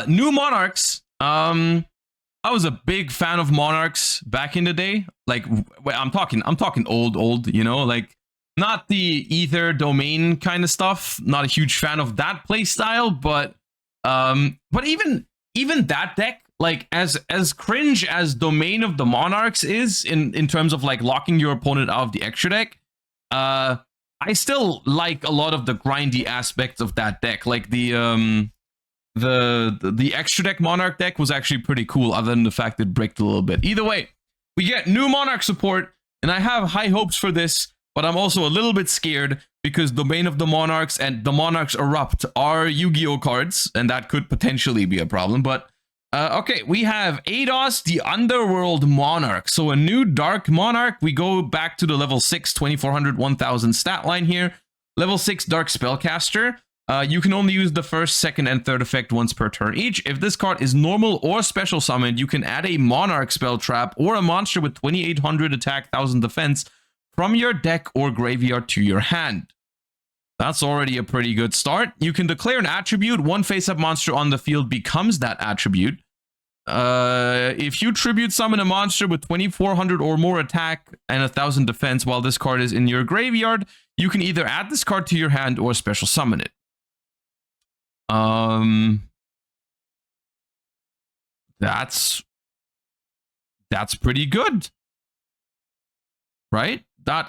New Monarchs. I was a big fan of Monarchs back in the day. Like, I'm talking old, you know, like not the Ether domain kind of stuff. Not a huge fan of that play style, but even that deck, like as cringe as Domain of the Monarchs is in terms of like locking your opponent out of the extra deck, I still like a lot of the grindy aspects of that deck. Like the extra deck Monarch deck was actually pretty cool, other than the fact it bricked a little bit. Either way, we get new Monarch support, and I have high hopes for this, but I'm also a little bit scared because Domain of the Monarchs and the Monarchs Erupt are Yu-Gi-Oh cards, and that could potentially be a problem. But okay, we have Eidos, the Underworld Monarch. So a new Dark Monarch. We go back to the level 6, 2400, 1000 stat line here. Level 6 Dark Spellcaster. You can only use the first, second, and third effect once per turn each. If this card is normal or special summoned, you can add a Monarch spell trap or a monster with 2800 attack, 1000 defense from your deck or graveyard to your hand. That's already a pretty good start. You can declare an attribute. One face-up monster on the field becomes that attribute. If you tribute summon a monster with 2400 or more attack and 1000 defense while this card is in your graveyard, you can either add this card to your hand or special summon it. That's pretty good, right?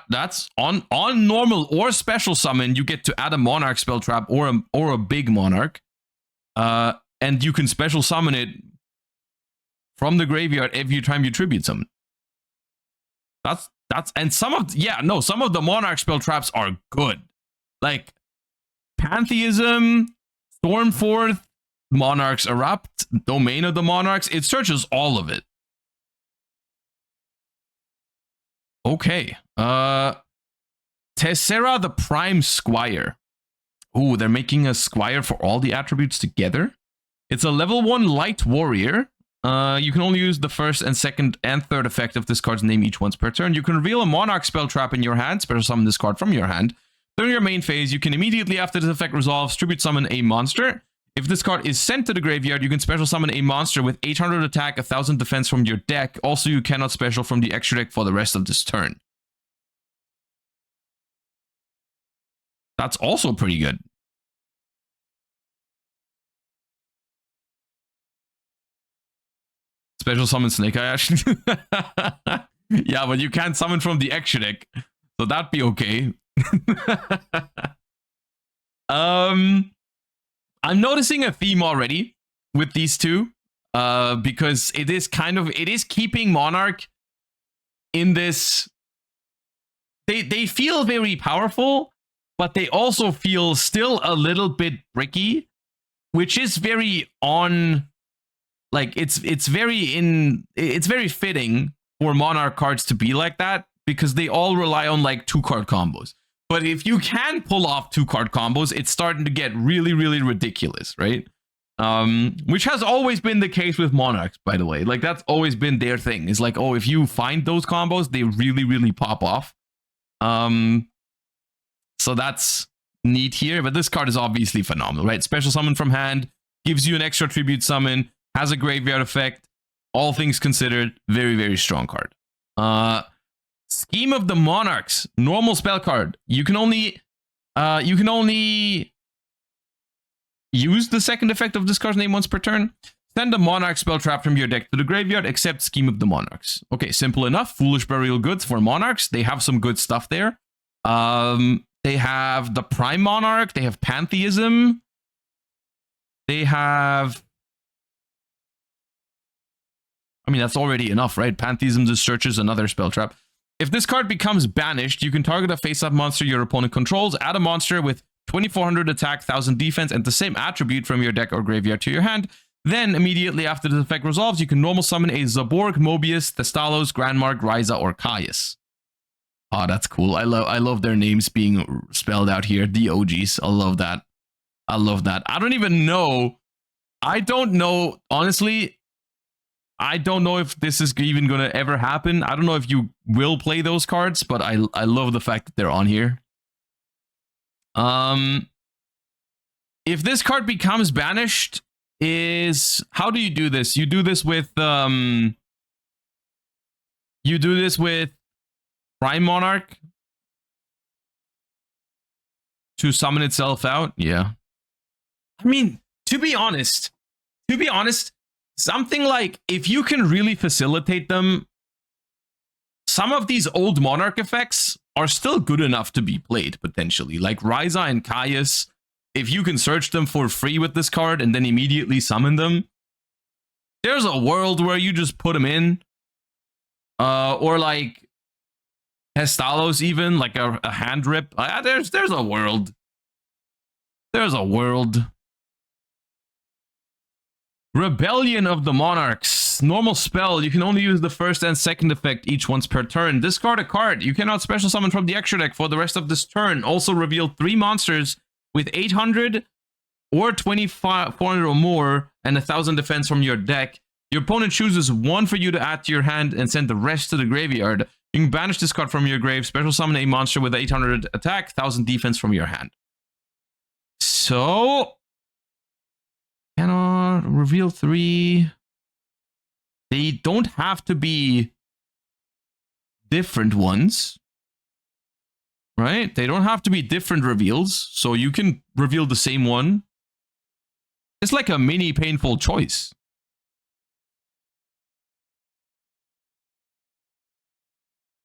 That's on normal or special summon, you get to add a Monarch spell trap or a big Monarch, and you can special summon it from the graveyard every time you tribute summon. And some of the Monarch spell traps are good, like Pantheism, Stormforth, Monarchs Erupt, Domain of the Monarchs. It searches all of it. Okay. Tessera, the Prime Squire. Ooh, they're making a Squire for all the attributes together. It's a level 1 light warrior. You can only use the first and second and third effect of this card's name each once per turn. You can reveal a Monarch spell trap in your hand, special summon this card from your hand. During your main phase, you can immediately after this effect resolves, tribute summon a monster. If this card is sent to the graveyard, you can special summon a monster with 800 attack, 1000 defense from your deck. Also, you cannot special from the extra deck for the rest of this turn. That's also pretty good. Special summon Snake Eye, actually. Yeah, but you can't summon from the extra deck, so that'd be okay. I'm noticing a theme already with these two, because it is keeping Monarch in this. They feel very powerful, but they also feel still a little bit bricky, which is very on. Like it's very fitting for Monarch cards to be like that, because they all rely on like 2-card combos. But if you can pull off 2-card combos, it's starting to get really, really ridiculous, right? Which has always been the case with Monarchs, by the way. Like that's always been their thing. It's like, oh, if you find those combos, they really, really pop off. So that's neat here. But this card is obviously phenomenal, right? Special summon from hand, gives you an extra tribute summon, has a graveyard effect. All things considered, very, very strong card. Scheme of the Monarchs, normal spell card. You can only use the second effect of this card's name once per turn. Send a Monarch spell trap from your deck to the graveyard, except Scheme of the Monarchs. Okay, simple enough. Foolish Burial Goods for Monarchs. They have some good stuff there. They have the Prime Monarch. They have Pantheism. They have... I mean, that's already enough, right? Pantheism just searches another spell trap. If this card becomes banished, you can target a face-up monster your opponent controls, add a monster with 2400 attack, 1000 defense, and the same attribute from your deck or graveyard to your hand. Then, immediately after the effect resolves, you can normal summon a Zaborg, Mobius, Thestalos, Grandmark, Ryza, or Caius. Oh, that's cool. I love their names being spelled out here. The OGs. I love that. I love that. I don't even know. I don't know, honestly. I don't know if this is even going to ever happen. I don't know if you will play those cards, but I love the fact that they're on here. If this card becomes banished, is, how do you do this? You do this with Prime Monarch to summon itself out. Yeah. I mean, to be honest, something like, if you can really facilitate them, some of these old Monarch effects are still good enough to be played, potentially. Like Ryza and Caius, if you can search them for free with this card and then immediately summon them, there's a world where you just put them in. Or like Hestalos, even, like a hand rip. There's a world. There's a world. Rebellion of the Monarchs. Normal spell. You can only use the first and second effect each once per turn. Discard a card. You cannot special summon from the extra deck for the rest of this turn. Also reveal 3 monsters with 800 or 2400 or more and 1000 defense from your deck. Your opponent chooses 1 for you to add to your hand and send the rest to the graveyard. You can banish this card from your grave. Special summon a monster with 800 attack, 1000 defense from your hand. So... cannot reveal 3. They don't have to be different ones, right? They don't have to be different reveals, so you can reveal the same one. It's like a mini painful choice.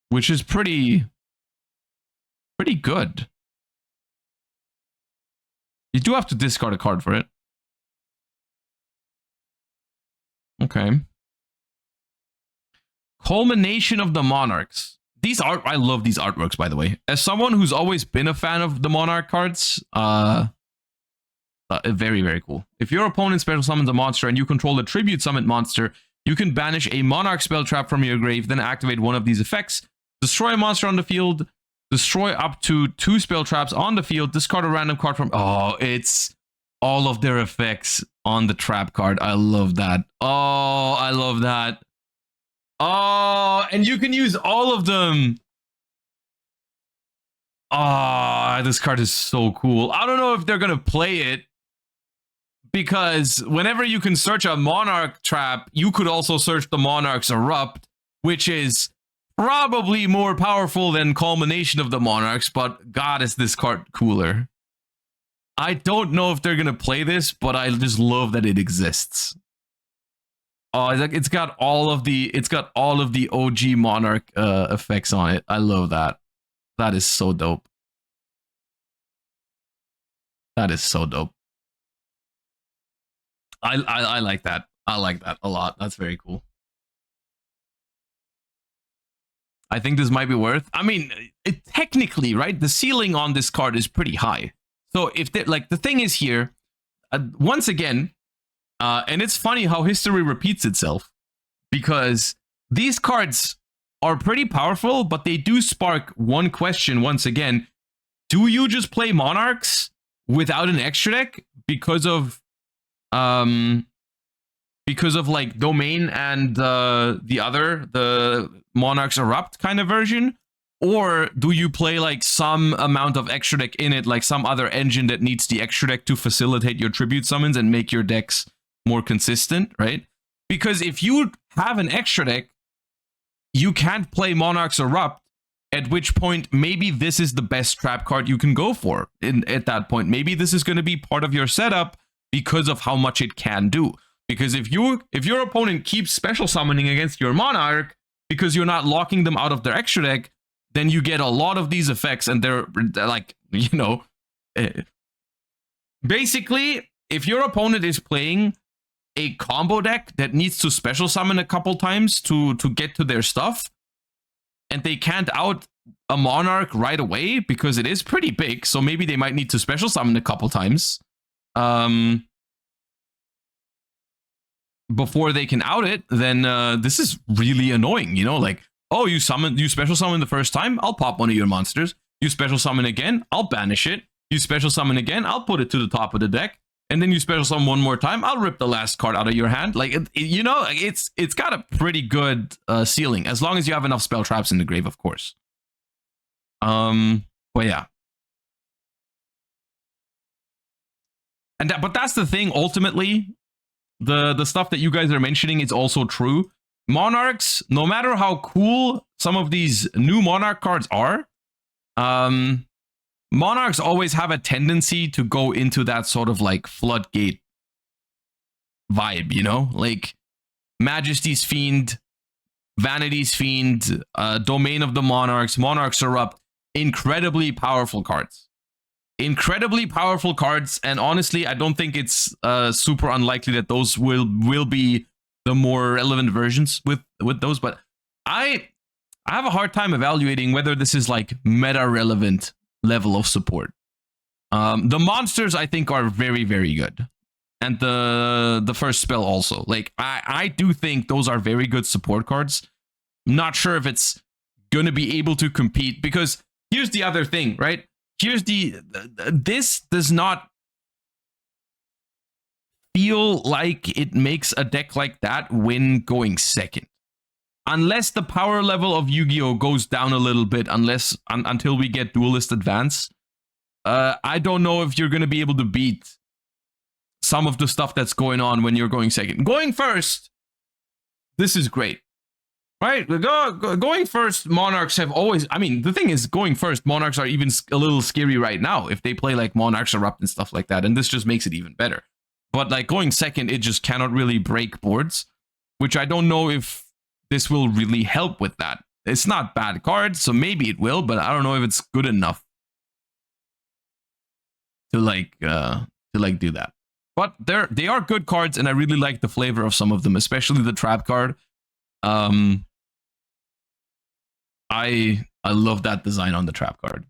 Which is pretty good. You do have to discard a card for it. Okay. Culmination of the Monarchs. I love these artworks, by the way. As someone who's always been a fan of the Monarch cards, very, very cool. If your opponent special summons a monster and you control a tribute summon monster, you can banish a Monarch spell trap from your grave, then activate one of these effects. Destroy a monster on the field. Destroy up to 2 spell traps on the field. Discard a random card from... Oh, it's all of their effects on the trap card. I love that. Oh, I love that. Oh, and you can use all of them. Oh, this card is so cool. I don't know if they're going to play it, because whenever you can search a Monarch trap, you could also search the Monarch's Erupt, which is probably more powerful than Culmination of the Monarchs, but God, is this card cooler. I don't know if they're going to play this, but I just love that it exists. Oh, it's got all of the OG Monarch effects on it. I love that. That is so dope. That is so dope. I like that. I like that a lot. That's very cool. I think this might be worth... I mean, technically, right? The ceiling on this card is pretty high. So if they, like, the thing is here, once again, and it's funny how history repeats itself, because these cards are pretty powerful, but they do spark one question once again. Do you just play Monarchs without an extra deck because of like Domain and the Monarchs Erupt kind of version? Or do you play like some amount of extra deck in it, like some other engine that needs the extra deck to facilitate your tribute summons and make your decks more consistent, right? Because if you have an extra deck, you can't play Monarchs Erupt, at which point maybe this is the best trap card you can go for at that point. Maybe this is going to be part of your setup because of how much it can do. Because if your opponent keeps special summoning against your Monarch because you're not locking them out of their extra deck, then you get a lot of these effects, and they're like, you know, basically, if your opponent is playing a combo deck that needs to special summon a couple times to get to their stuff, and they can't out a Monarch right away because it is pretty big, so maybe they might need to special summon a couple times before they can out it, then this is really annoying, you know, like, oh, you special summon the first time, I'll pop one of your monsters. You special summon again, I'll banish it. You special summon again, I'll put it to the top of the deck. And then you special summon one more time, I'll rip the last card out of your hand. Like, you know, it's got a pretty good ceiling, as long as you have enough spell traps in the grave, of course. But yeah. But that's the thing, ultimately, the stuff that you guys are mentioning is also true. Monarchs, no matter how cool some of these new Monarch cards are, Monarchs always have a tendency to go into that sort of like floodgate vibe, you know? Like Majesty's Fiend, Vanity's Fiend, Domain of the Monarchs, Monarchs Erupt, incredibly powerful cards. Incredibly powerful cards, and honestly, I don't think it's super unlikely that those will be the more relevant versions with those, but I have a hard time evaluating whether this is like meta relevant level of support. The monsters I think are very, very good, and the first spell also. Like I do think those are very good support cards. I'm not sure if it's gonna be able to compete, because here's the other thing, right? Here's this does not feel like it makes a deck like that win going second. Unless the power level of Yu-Gi-Oh goes down a little bit, until we get Duelist Advance, I don't know if you're going to be able to beat some of the stuff that's going on when you're going second. Going first, this is great. Right? Going first, Monarchs have always... I mean, the thing is, going first, Monarchs are even a little scary right now if they play like Monarchs Erupt and stuff like that, and this just makes it even better. But like going second, it just cannot really break boards, which I don't know if this will really help with that. It's not bad cards, so maybe it will, but I don't know if it's good enough to do that. But they are good cards, and I really like the flavor of some of them, especially the trap card. I love that design on the trap card.